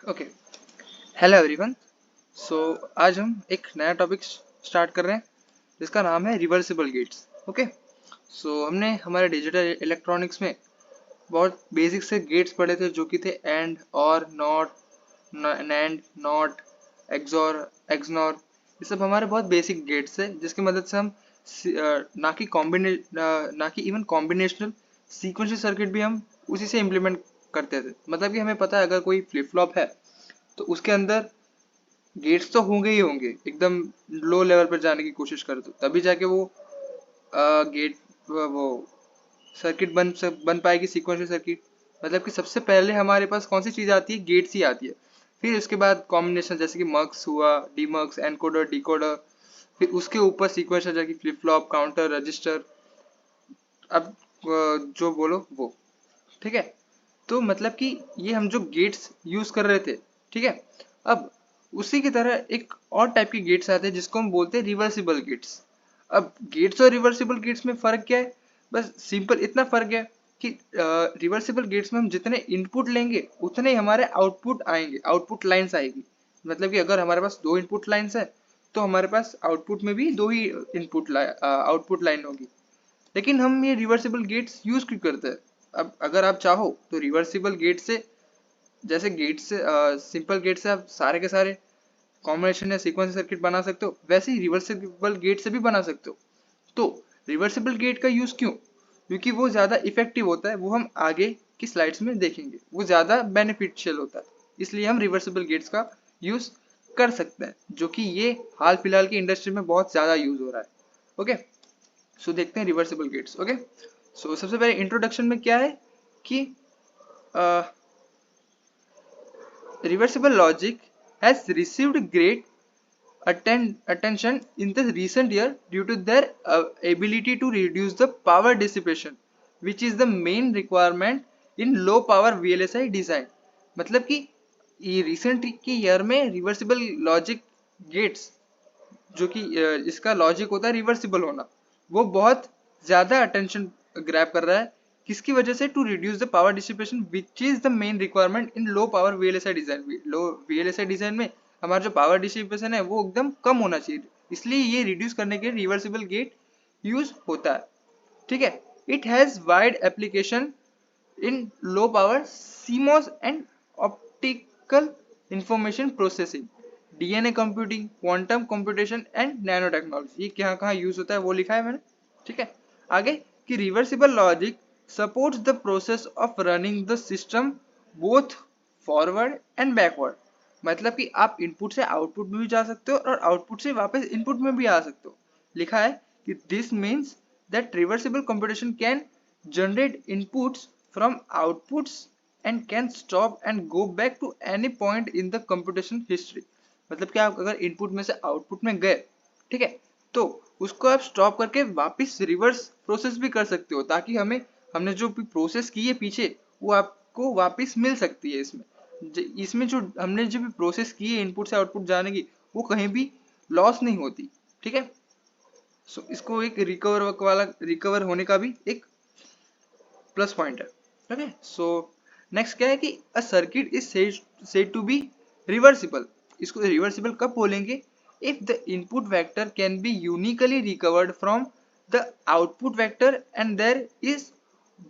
Okay. Hello everyone. सो आज हम एक नया टॉपिक स्टार्ट कर रहे हैं जिसका नाम है रिवर्सिबल गेट्स। ओके। सो हमने हमारे डिजिटल इलेक्ट्रॉनिक्स में बहुत बेसिक से गेट्स पढ़े थे जो कि थे एंड, और, not, NAND, not, XOR, XNOR. ये सब हमारे बहुत बेसिक गेट्स है जिसकी मदद से हम ना कि इवन कॉम्बिनेशनल सीक्वेंशियल सर्किट भी हम उसी से इम्प्लीमेंट करते थे। मतलब कि हमें पता है अगर कोई फ्लिप फ्लॉप है तो उसके अंदर गेट्स तो होंगे ही होंगे। एकदम लो लेवल पर जाने की कोशिश करे तो तभी जाके वो गेट वो सर्किट बन पाएगी, सीक्वेंशियल सर्किट। मतलब कि सबसे पहले हमारे पास कौन सी चीज आती है? गेट्स ही आती है। फिर उसके बाद कॉम्बिनेशन जैसे कि मक्स हुआ, डीमक्स, एनकोडर, डिकोडर। फिर उसके ऊपर सीक्वेंशियल जैसे कि फ्लिप फ्लॉप, काउंटर, रजिस्टर। अब जो बोलो वो। ठीक है। तो मतलब कि ये हम जो गेट्स यूज कर रहे थे, ठीक है। अब उसी की तरह एक और टाइप के गेट्स आते हैं जिसको हम बोलते हैं रिवर्सिबल गेट्स। अब गेट्स और रिवर्सिबल गेट्स में फर्क क्या है? बस सिंपल इतना फर्क है कि रिवर्सिबल गेट्स में हम जितने इनपुट लेंगे उतने ही हमारे आउटपुट आएंगे, आउटपुट लाइंस आएगी। मतलब कि अगर हमारे पास दो इनपुट लाइंस है तो हमारे पास आउटपुट में भी दो ही आउटपुट लाइन होगी। लेकिन हम ये रिवर्सिबल गेट्स यूज क्यों करते हैं? अब अगर आप चाहो तो रिवर्सिबल गेट से, जैसे गेट से सिंपल गेट से आप सारे के सारे कॉम्बिनेशन या सीक्वेंस सर्किट बना सकते हो, वैसे ही रिवर्सिबल गेट से भी बना सकते हो। तो रिवर्सिबल गेट का यूज क्यों? क्योंकि वो ज्यादा इफेक्टिव होता है। वो हम आगे की स्लाइड्स में देखेंगे। वो ज्यादा बेनिफिशियल होता है, इसलिए हम रिवर्सिबल गेट्स का यूज कर सकते हैं, जो कि ये हाल फिलहाल की इंडस्ट्री में बहुत ज्यादा यूज हो रहा है। ओके। सो देखते हैं रिवर्सिबल गेट्स। ओके। सो सबसे पहले इंट्रोडक्शन में क्या है कि reversible logic has received great attention in the recent year due to their ability to reduce the power dissipation, which is the main requirement in low power VLSI design। मतलब कि ये recent के year में reversible logic gets, जो कि इसका logic होता है रिवर्सिबल होना, वो बहुत ज्यादा अटेंशन ग्रैब कर रहा है। किसकी वजह से? To reduce the power dissipation which is the main requirement in low power VLSI design. Low VLSI design में हमारा जो पावर डिसिपेशन है वो एकदम कम होना चाहिए, इसलिए ये रिड्यूस करने के लिए रिवर्सिबल गेट यूज होता है। ठीक है। It has wide application in low power CMOS and optical information processing, DNA computing, quantum computation and nanotechnology। ये कहाँ कहाँ यूज होता है वो लिखा है मैंने। ठीक है। आगे कि reversible logic supports the process of running the system both forward and backward. मतलब कि आप इनपुट से आउटपुट में भी जा सकते हो और आउटपुट से वापस इनपुट में भी आ सकते हो। लिखा है कि this means that reversible computation can generate inputs from outputs and can stop and go back to any point in the computation history। मतलब कि आप अगर इनपुट में से आउटपुट में गए, ठीक है, तो उसको आप स्टॉप करके वापस रिवर्स प्रोसेस भी कर सकते हो, ताकि हमने जो भी प्रोसेस की है पीछे वो आपको वापस मिल सकती है। इसमें जो हमने जो भी प्रोसेस की है इनपुट से आउटपुट जाने की, वो कहीं भी लॉस नहीं होती। ठीक है। सो इसको एक रिकवर होने का भी एक प्लस पॉइंट है। ओके। सो नेक्स्ट क्या है कि a circuit is said to be reversible. इसको रिवर्सिबल कब बोलेंगे? If the input vector can be uniquely recovered from the output vector and there is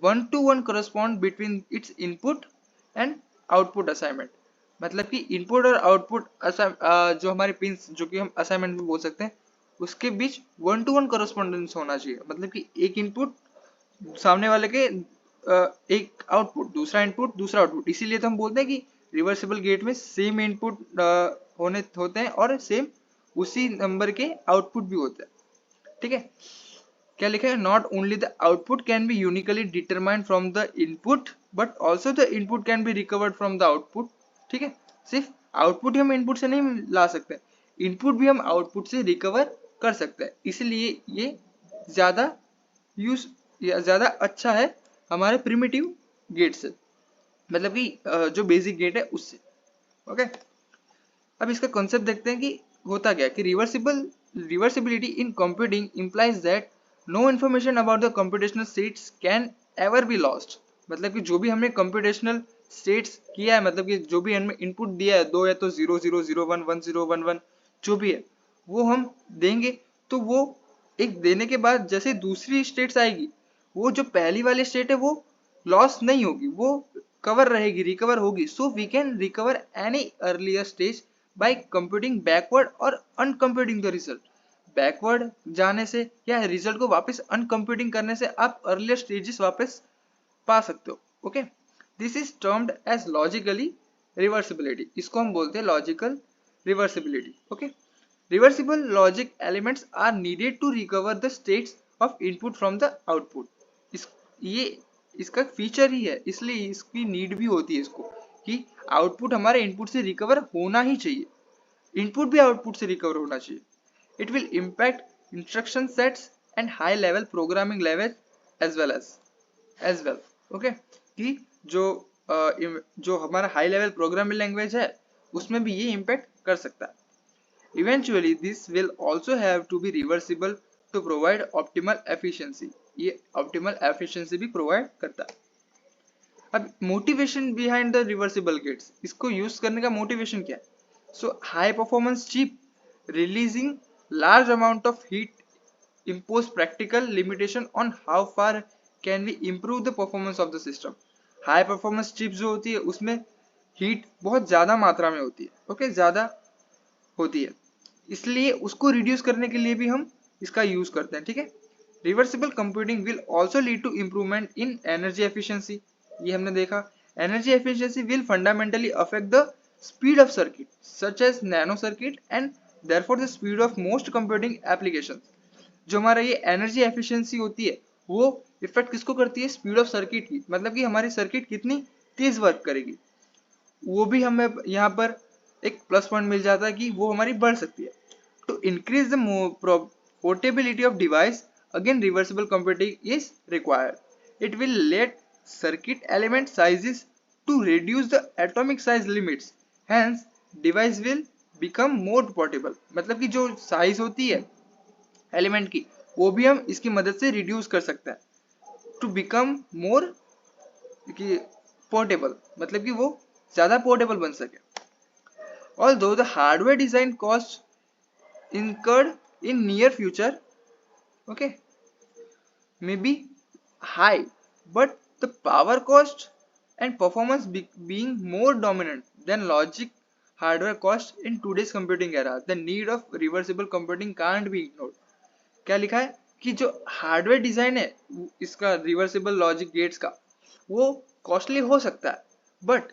one to one correspond between its input and output assignment. मतलब कि input और output जो हमारे pins, जो कि हम असाइनमेंट में बोल सकते हैं, उसके बीच वन टू वन करस्पॉन्डेंस होना चाहिए। मतलब कि एक इनपुट सामने वाले के एक आउटपुट, दूसरा इनपुट, दूसरा आउटपुट। इसीलिए तो हम बोलते हैं कि रिवर्सिबल गेट में सेम इनपुट होते हैं और सेम उसी नंबर के आउटपुट भी होते हैं। ठीक है। क्या लिखा है? Not only the output can be uniquely determined from the input but also the input can be recovered from the output. ठीक है। सिर्फ आउटपुट ही हम इनपुट से नहीं ला सकते, इनपुट भी हम आउटपुट से रिकवर कर सकते हैं। इसलिए ये ज्यादा यूज ज्यादा अच्छा है हमारे प्रिमिटिव गेट से, मतलब कि जो बेसिक गेट है उससे। ओके। अब इसका कॉन्सेप्ट देखते हैं कि होता क्या कि reversibility in computing implies that no information about the computational states can ever be lost. मतलब कि जो भी हमने कंप्यूटेशनल स्टेट्स किया है, मतलब कि जो भी हमें इनपुट दिया है, 2 या तो 0 0 0 1 1 0 1 1 जो भी है वो हम देंगे, तो वो एक देने के बाद जैसे दूसरी स्टेट्स आएगी, वो जो पहली वाली स्टेट है वो लॉस नहीं होगी, वो कवर रहेगी, रिकवर होगी. So we can recover any earlier stage by computing backward or uncomputing the result. Backward जाने से या रिजल्ट को वापस अनकम्प्यूटिंग करने से आप अर्लियर स्टेजेस वापस पा सकते हो. Okay, this is termed as logically reversibility. इसको हम बोलते हैं logical reversibility. Okay, reversible logic elements are needed to recover the states of input from the output. ये इसका फीचर ही है, इसलिए इसकी नीड भी होती है इसको, कि आउटपुट हमारे इनपुट से रिकवर होना ही चाहिए, इनपुट भी आउटपुट से रिकवर होना चाहिए. It will impact instruction sets and high level programming level as well. Okay, कि जो हमारा हाई लेवल प्रोग्रामिंग लैंग्वेज है उसमें भी ये इम्पैक्ट कर सकता है. Eventually this will also have to be reversible to provide optimal efficiency. ये optimal efficiency भी प्रोवाइड करता है. अब motivation behind the reversible gates, इसको यूज करने का मोटिवेशन क्या है? So high performance chip releasing large amount of heat impose practical limitation on how far can we improve the performance of the system. high performance chips जो होती है उसमें heat बहुत ज़्यादा मात्रा में होती है. ओके, ज़्यादा होती है, इसलिए उसको रिड्यूस करने के लिए भी हम इसका यूज करते हैं. ठीक है, reversible computing will also lead to improvement in energy efficiency. ये हमने देखा, energy efficiency will fundamentally affect the speed of circuit such as nano circuit and therefore the speed of most computing applications. जो हमारा ये energy efficiency होती है वो effect किसको करती है? स्पीड ऑफ सर्किट की, मतलब कि हमारी सर्किट कितनी तेज वर्क करेगी, वो भी हमें यहाँ पर एक प्लस पॉइंट मिल जाता है कि वो हमारी बढ़ सकती है. To increase the portability of device, again reversible computing is required. It will let circuit element sizes to reduce the atomic size limits, hence device will become more portable. मतलब कि जो साइज होती है एलिमेंट की वो भी हम इसकी मदद से रिड्यूस कर सकते हैं. टू बिकम मोर पोर्टेबल मतलब कि वो ज्यादा पोर्टेबल बन सके. Although the hardware design cost incurred in near future, okay, may be high, but the power cost and performance being more dominant than logic hardware cost in today's computing era, the need of reversible computing can't be ignored. क्या लिखा है कि जो hardware design है इसका reversible logic gets का वो costly हो सकता है, बट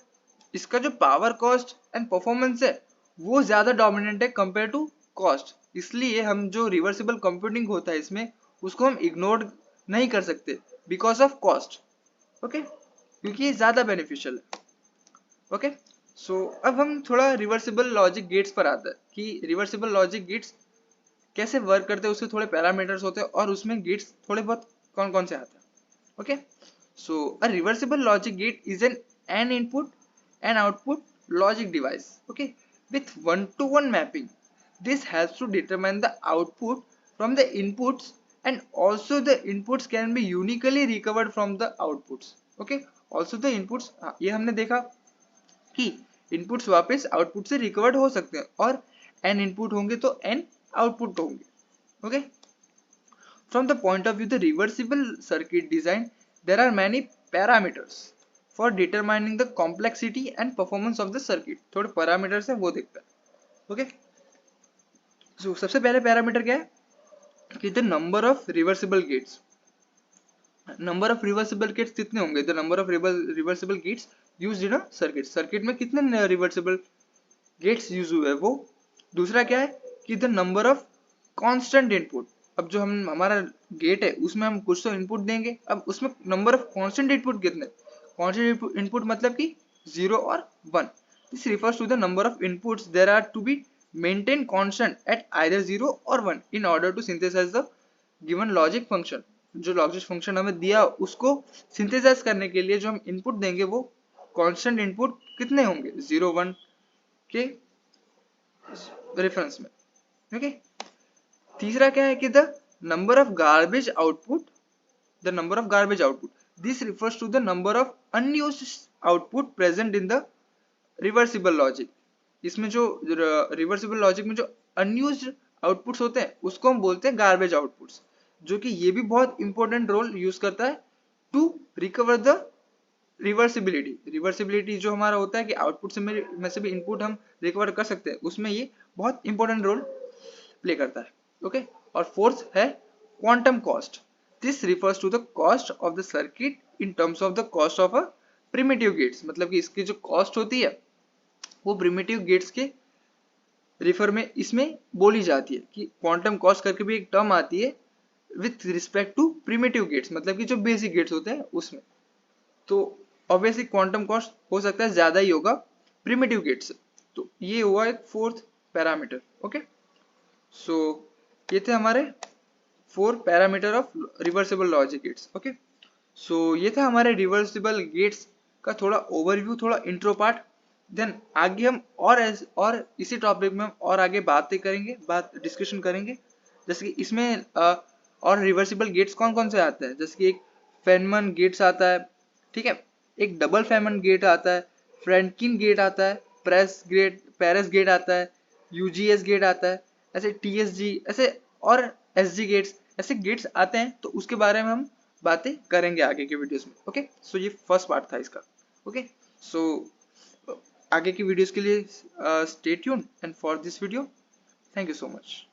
इसका जो पावर कॉस्ट एंड परफॉर्मेंस है वो ज्यादा डोमिनेंट है कंपेयर टू कॉस्ट. इसलिए हम जो रिवर्सिबल कंप्यूटिंग होता है इसमें उसको हम इग्नोर नहीं कर सकते बिकॉज ऑफ कॉस्ट. ओके, क्योंकि ये ज्यादा बेनिफिशियल है. ओके, सो अब हम थोड़ा रिवर्सिबल लॉजिक गेट्स पर आते हैं कि रिवर्सिबल लॉजिक गेट्स कैसे वर्क करते हैं, उसके थोड़े पैरामीटर्स होते हैं और उसमें गेट्स थोड़े बहुत कौन कौन से आते हैं. Okay, so a reversible logic gate is an input and output logic device, okay, with one-to-one mapping. This helps to determine the output from the inputs and also the inputs can be uniquely recovered from the outputs. Okay, also the inputs, ये हमने देखा कि inputs वापस output से recovered हो सकते हैं और n input होंगे तो n output होंगे. Okay, from the point of view the reversible circuit design, there are many parameters for determining the complexity and performance of the circuit. थोड़े parameters हैं वो देखते हैं. ओके, सो सबसे पहले पैरामीटर क्या है कि the number of reversible gates. Number of reversible gates कितने होंगे? The number of reversible gates used in a circuit. Circuit में कितने रिवर्सिबल गेट्स यूज हुए वो. दूसरा क्या है कि the number of constant input. अब जो हम हमारा गेट है उसमें हम कुछ तो इनपुट देंगे, अब उसमें नंबर ऑफ कांस्टेंट इनपुट कितने? कांस्टेंट इनपुट मतलब कि 0 और 1. This refers to the number of inputs there are to be maintained constant at either 0 or 1 in order to synthesize the given logic function. जो logic function हमें दिया उसको synthesise करने के लिए जो हम इनपुट देंगे वो कांस्टेंट इनपुट कितने होंगे? 0 1 के रेफरेंस में. ओके, तीसरा क्या है कि the number of garbage output. The number of garbage output This refers to the number of unused output present in the reversible logic. इसमें जो रिवर्सिबल लॉजिक में जो अनयूज्ड आउटपुट्स होते हैं उसको हम बोलते हैं गार्बेज आउटपुट्स, जो कि ये भी बहुत इंपॉर्टेंट रोल यूज करता है to recover the reversibility. Reversibility जो हमारा होता है कि आउटपुट से में से भी इनपुट हम रिकवर कर सकते हैं, उसमें ये बहुत इंपॉर्टेंट रोल प्ले करता है. ओके. और फोर्थ है quantum cost. This refers to the cost of the circuit in terms of the cost of a primitive gates. मतलब कि इसकी जो कॉस्ट होती है वो प्रिमिटिव गेट्स के रिफर में इसमें बोली जाती है कि क्वांटम कॉस्ट करके भी एक टर्म आती है with respect to primitive gates, मतलब कि जो बेसिक गेट्स होते हैं उसमें. तो ऑब्वियसली क्वांटम कॉस्ट हो सकता है ज्यादा ही होगा प्रिमिटिव गेट्स से. तो ये हुआ एक फोर्थ पैरामीटर. ओके. सो ये थे हमारे 4 parameter of reversible logic gates. Okay. So ये था हमारे रिवर्सिबल गेट्स का थोड़ा ओवरव्यू, थोड़ा इंट्रो पार्ट. देन आगे हम और इसी टॉपिक में हम और आगे बातें करेंगे, डिस्कशन करेंगे. जैसे कि इसमें और रिवर्सिबल गेट्स कौन कौन से आते हैं, जैसे कि एक फेनमन गेट्स आता है, ठीक है, एक डबल फेनमन गेट आता है, फ्रैंकिन गेट आता है, पेरेस गेट आता है, यूजीएस गेट आता है, ऐसे टीएसजी, ऐसे और एसजी गेट्स, ऐसे गेट्स आते हैं. तो उसके बारे में हम बातें करेंगे आगे के वीडियोस में. ओके. सो ये फर्स्ट पार्ट था इसका. ओके. सो आगे की वीडियोस के लिए stay tuned and for this video thank you so much.